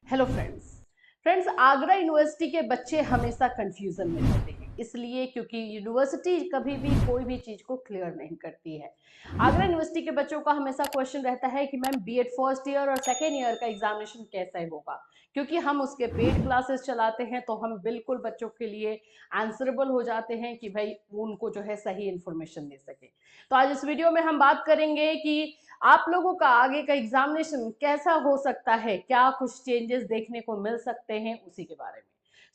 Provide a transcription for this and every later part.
Hello friends Agra university के बच्चे हमेशा कंफ्यूजन में रहते हैं, इसलिए क्योंकि यूनिवर्सिटी कभी भी कोई भी चीज को क्लियर नहीं करती है। आगरा यूनिवर्सिटी के बच्चों का हमेशा क्वेश्चन रहता है कि मैम बीएड फर्स्ट ईयर और सेकेंड ईयर का एग्जामिनेशन कैसे होगा, क्योंकि हम उसके पेड क्लासेस चलाते हैं तो हम बिल्कुल बच्चों के लिए आंसरेबल हो जाते हैं कि भाई उनको जो है सही इन्फॉर्मेशन दे सके। तो आज इस वीडियो में हम बात करेंगे कि आप लोगों का आगे का एग्जामिनेशन कैसा हो सकता है, क्या कुछ चेंजेस देखने को मिल सकते हैं, उसी के बारे में।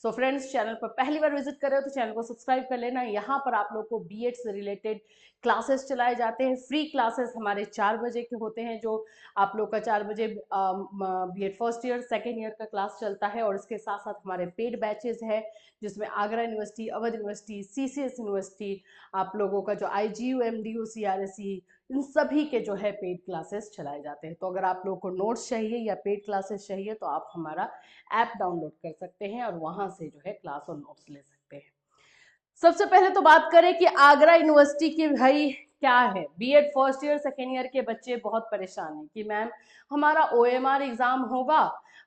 सो फ्रेंड्स, चैनल पर पहली बार विजिट कर रहे हो तो चैनल को सब्सक्राइब कर लेना। यहाँ पर आप लोग को बीएड से रिलेटेड क्लासेस चलाए जाते हैं। फ्री क्लासेस हमारे 4 बजे के होते हैं, जो आप लोग का 4 बजे BEd first year second year का क्लास चलता है, और इसके साथ साथ हमारे पेड बैचेज है जिसमें Agra university, Awadh university, CCS university, आप लोगों का जो आईजीयू, एमडीयू, सीआरएसई, इन सभी के जो है पेड क्लासेस चलाए जाते हैं। तो अगर आप लोगों को नोट्स चाहिए या पेड क्लासेस चाहिए तो आप हमारा ऐप डाउनलोड कर सकते हैं और वहां से जो है क्लास और नोट्स ले सकते हैं। सबसे पहले तो बात करें कि आगरा यूनिवर्सिटी की भाई क्या है। BEd first year second year के बच्चे बहुत परेशान हैं कि मैम हमारा ओएमआर एग्जाम होगा,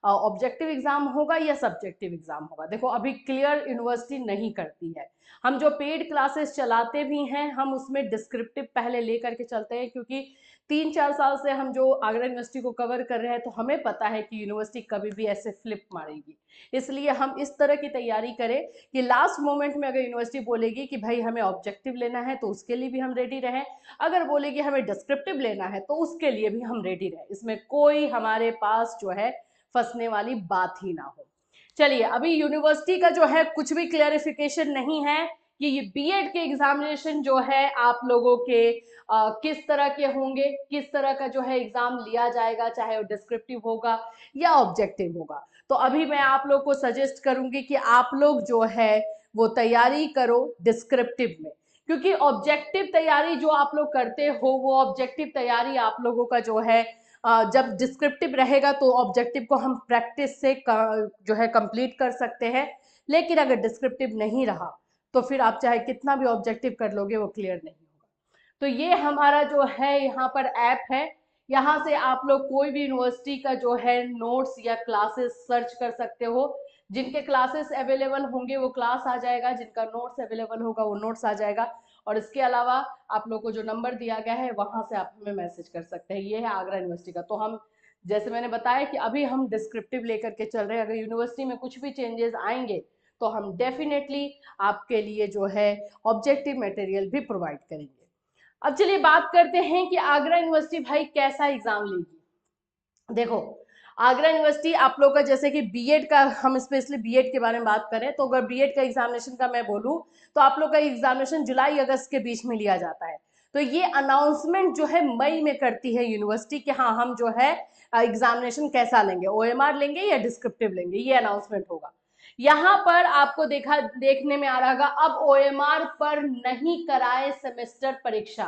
ऑब्जेक्टिव एग्जाम होगा या सब्जेक्टिव एग्जाम होगा। देखो, अभी क्लियर यूनिवर्सिटी नहीं करती है। हम जो पेड क्लासेस चलाते भी हैं हम उसमें डिस्क्रिप्टिव पहले लेकर के चलते हैं, क्योंकि 3-4 साल से हम जो आगरा यूनिवर्सिटी को कवर कर रहे हैं तो हमें पता है कि यूनिवर्सिटी कभी भी ऐसे फ्लिप मारेगी। इसलिए हम इस तरह की तैयारी करें कि लास्ट मोमेंट में अगर यूनिवर्सिटी बोलेगी कि भाई हमें ऑब्जेक्टिव लेना है तो उसके लिए भी हम रेडी रहें, अगर बोलेगी हमें डिस्क्रिप्टिव लेना है तो उसके लिए भी हम रेडी रहें। इसमें कोई हमारे पास जो है फंसने वाली बात ही ना हो। चलिए, अभी यूनिवर्सिटी का जो है कुछ भी क्लैरिफिकेशन नहीं है कि ये बीएड के एग्जामिनेशन जो है आप लोगों के किस तरह के होंगे, किस तरह का जो है एग्जाम लिया जाएगा, चाहे वो डिस्क्रिप्टिव होगा या ऑब्जेक्टिव होगा। तो अभी मैं आप लोग को सजेस्ट करूंगी कि आप लोग जो है वो तैयारी करो डिस्क्रिप्टिव में, क्योंकि ऑब्जेक्टिव तैयारी जो आप लोग करते हो वो ऑब्जेक्टिव तैयारी आप लोगों का जो है जब डिस्क्रिप्टिव रहेगा तो ऑब्जेक्टिव को हम प्रैक्टिस से जो है कंप्लीट कर सकते हैं। लेकिन अगर डिस्क्रिप्टिव नहीं रहा तो फिर आप चाहे कितना भी ऑब्जेक्टिव कर लोगे वो क्लियर नहीं होगा। तो ये हमारा जो है यहाँ पर ऐप है, यहाँ से आप लोग कोई भी यूनिवर्सिटी का जो है नोट्स या क्लासेस सर्च कर सकते हो। जिनके क्लासेस अवेलेबल होंगे वो क्लास आ जाएगा, जिनका नोट्स अवेलेबल होगा वो नोट्स आ जाएगा। और इसके अलावा आप लोग को जो नंबर दिया गया है वहां से आप हमें मैसेज कर सकते हैं। ये है आगरा यूनिवर्सिटी का। तो हम जैसे मैंने बताया कि अभी हम डिस्क्रिप्टिव लेकर के चल रहे हैं, अगर यूनिवर्सिटी में कुछ भी चेंजेस आएंगे तो हम डेफिनेटली आपके लिए जो है ऑब्जेक्टिव मटेरियल भी प्रोवाइड करेंगे। अब चलिए बात करते हैं कि आगरा यूनिवर्सिटी भाई कैसा एग्जाम लेगी। देखो, आगरा यूनिवर्सिटी आप लोग का जैसे कि बीएड का, हम स्पेशली बीएड के बारे में बात करें तो अगर बीएड का एग्जामिनेशन का मैं बोलूं तो आप लोग का एग्जामिनेशन जुलाई अगस्त के बीच में लिया जाता है। तो ये अनाउंसमेंट जो है मई में करती है यूनिवर्सिटी कि हाँ हम जो है एग्जामिनेशन कैसा लेंगे, ओएमआर लेंगे या डिस्क्रिप्टिव लेंगे, ये अनाउंसमेंट होगा। यहाँ पर आपको देखने में आ रहा होगा अब ओएमआर पर नहीं कराए सेमेस्टर परीक्षा।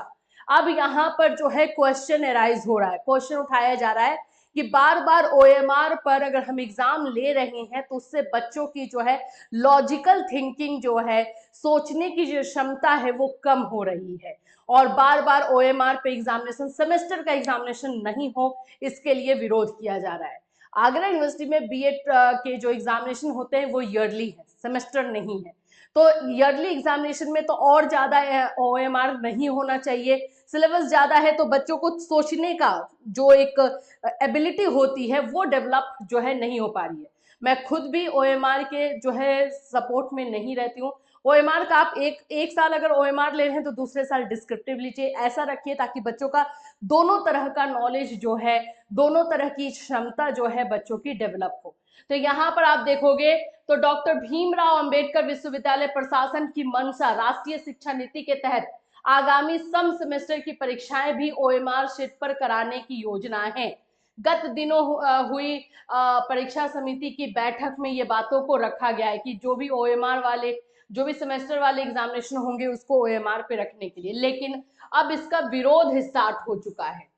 अब यहाँ पर जो है क्वेश्चन एराइज हो रहा है, क्वेश्चन उठाया जा रहा है कि बार बार ओएमआर पर अगर हम एग्जाम ले रहे हैं तो उससे बच्चों की जो है लॉजिकल थिंकिंग जो है, सोचने की जो क्षमता है वो कम हो रही है। और बार बार ओएमआर पे एग्जामिनेशन, सेमेस्टर का एग्जामिनेशन नहीं हो, इसके लिए विरोध किया जा रहा है। आगरा यूनिवर्सिटी में बीएड के जो एग्जामिनेशन होते हैं वो ईयरली है, सेमेस्टर नहीं है। तो ईयरली एग्जामिनेशन में तो और ज्यादा ओएमआर नहीं होना चाहिए। सिलेबस ज्यादा है तो बच्चों को सोचने का जो एक एबिलिटी होती है वो डेवलप जो है नहीं हो पा रही है। मैं खुद भी ओएमआर के जो है सपोर्ट में नहीं रहती हूँ। ओएमआर का आप एक साल अगर ओएमआर ले रहे हैं तो दूसरे साल डिस्क्रिप्टिव लीजिए, ऐसा रखिए ताकि बच्चों का दोनों तरह का नॉलेज जो है, दोनों तरह की क्षमता जो है बच्चों की डेवलप हो। तो यहाँ पर आप देखोगे तो डॉक्टर भीमराव अंबेडकर विश्वविद्यालय प्रशासन की मंशा राष्ट्रीय शिक्षा नीति के तहत आगामी सम सेमेस्टर की परीक्षाएं भी ओएमआर शीट पर कराने की योजना है। गत दिनों हुई परीक्षा समिति की बैठक में ये बातों को रखा गया है कि जो भी ओएमआर वाले, जो भी सेमेस्टर वाले एग्जामिनेशन होंगे उसको ओएमआर पे रखने के लिए। लेकिन अब इसका विरोध स्टार्ट हो चुका है।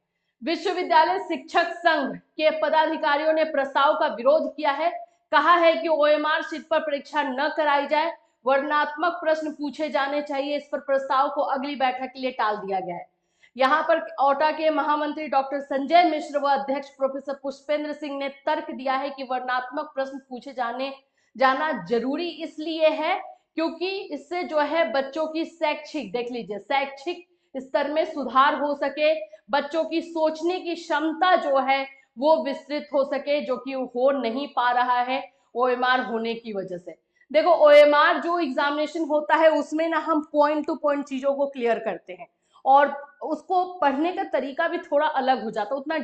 विश्वविद्यालय शिक्षक संघ के पदाधिकारियों ने प्रस्ताव का विरोध किया है, कहा है कि ओएमआर शीट पर परीक्षा न कराई जाए, वर्णनात्मक प्रश्न पूछे जाने चाहिए। इस पर प्रस्ताव को अगली बैठक के लिए टाल दिया गया है। यहाँ पर ओटा के महामंत्री डॉक्टर संजय मिश्र व अध्यक्ष प्रोफेसर पुष्पेंद्र सिंह ने तर्क दिया है कि वर्णनात्मक प्रश्न पूछे जाना जरूरी इसलिए है क्योंकि इससे जो है बच्चों की शैक्षिक, देख लीजिए, शैक्षिक स्तर में सुधार हो सके, बच्चों की सोचने की क्षमता जो है वो विस्तृत हो सके, जो कि हो नहीं पा रहा है ओएमआर होने की वजह से। देखो, ओएमआर जो एग्जामिनेशन होता है उसमें ना हम पॉइंट टू पॉइंट चीजों को क्लियर करते हैं और उसको पढ़ने का तरीका भी थोड़ा अलग हो जाता है। उतना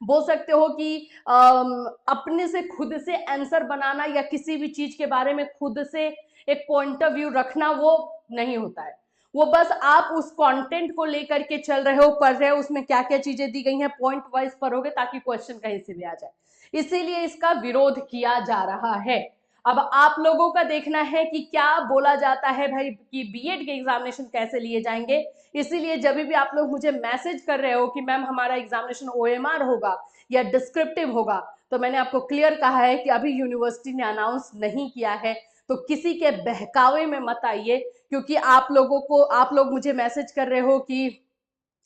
बोल सकते हो कि अपने से खुद से आंसर बनाना या किसी भी चीज के बारे में खुद से एक पॉइंट ऑफ व्यू रखना वो नहीं होता है। वो बस आप उस कंटेंट को लेकर के चल रहे हो, पढ़ रहे हो, उसमें क्या क्या चीजें दी गई हैं पॉइंट वाइज पढ़ोगे ताकि क्वेश्चन कहीं से भी आ जाए। इसीलिए इसका विरोध किया जा रहा है। अब आप लोगों का देखना है कि क्या बोला जाता है भाई कि बीएड के एग्जामिनेशन कैसे लिए जाएंगे। इसीलिए जब भी आप लोग मुझे मैसेज कर रहे हो कि मैम हमारा एग्जामिनेशन ओएमआर होगा या डिस्क्रिप्टिव होगा, तो मैंने आपको क्लियर कहा है कि अभी यूनिवर्सिटी ने अनाउंस नहीं किया है, तो किसी के बहकावे में मत आइए। क्योंकि आप लोग मुझे मैसेज कर रहे हो कि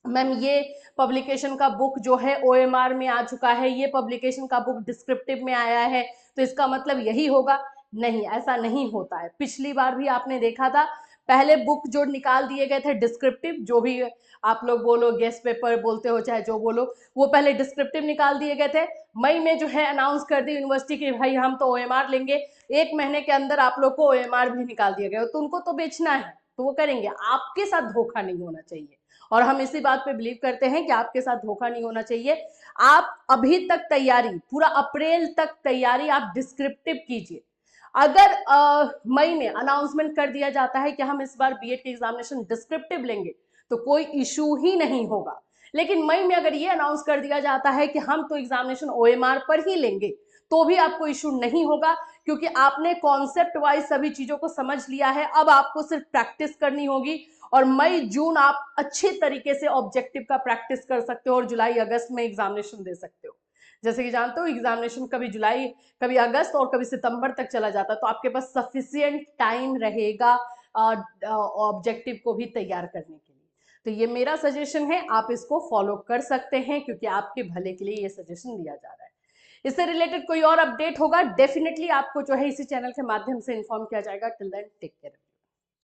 मैम ये पब्लिकेशन का बुक जो है ओएमआर में आ चुका है, ये पब्लिकेशन का बुक डिस्क्रिप्टिव में आया है, तो इसका मतलब यही होगा। नहीं, ऐसा नहीं होता है। पिछली बार भी आपने देखा था, पहले बुक जो निकाल दिए गए थे डिस्क्रिप्टिव, जो भी आप लोग बोलो, गेस्ट पेपर बोलते हो चाहे जो बोलो, वो पहले डिस्क्रिप्टिव निकाल दिए गए थे। मई में जो है अनाउंस कर दी यूनिवर्सिटी की भाई हम तो ओएमआर लेंगे, 1 महीने के अंदर आप लोग को ओएमआर भी निकाल दिया गया। तो उनको तो बेचना है तो वो करेंगे, आपके साथ धोखा नहीं होना चाहिए। और हम इसी बात पे बिलीव करते हैं कि आपके साथ धोखा नहीं होना चाहिए। आप अभी तक तैयारी, पूरा अप्रैल तक तैयारी आप डिस्क्रिप्टिव कीजिए। अगर मई में अनाउंसमेंट कर दिया जाता है कि हम इस बार बीएड के एग्जामिनेशन डिस्क्रिप्टिव लेंगे तो कोई इशू ही नहीं होगा। लेकिन मई में अगर ये अनाउंस कर दिया जाता है कि हम तो एग्जामिनेशन ओएमआर पर ही लेंगे तो भी आपको इशू नहीं होगा, क्योंकि आपने कॉन्सेप्ट वाइज सभी चीजों को समझ लिया है। अब आपको सिर्फ प्रैक्टिस करनी होगी और मई जून आप अच्छे तरीके से ऑब्जेक्टिव का प्रैक्टिस कर सकते हो और जुलाई अगस्त में एग्जामिनेशन दे सकते हो। जैसे कि जानते हो एग्जामिनेशन कभी जुलाई, कभी अगस्त और कभी सितंबर तक चला जाता है, तो आपके पास सफिशिएंट टाइम रहेगा ऑब्जेक्टिव को भी तैयार करने के लिए। तो ये मेरा सजेशन है, आप इसको फॉलो कर सकते हैं क्योंकि आपके भले के लिए ये सजेशन दिया जा रहा है। इससे रिलेटेड कोई और अपडेट होगा डेफिनेटली आपको जो है इसी चैनल के माध्यम से इन्फॉर्म किया जाएगा। Till then take care.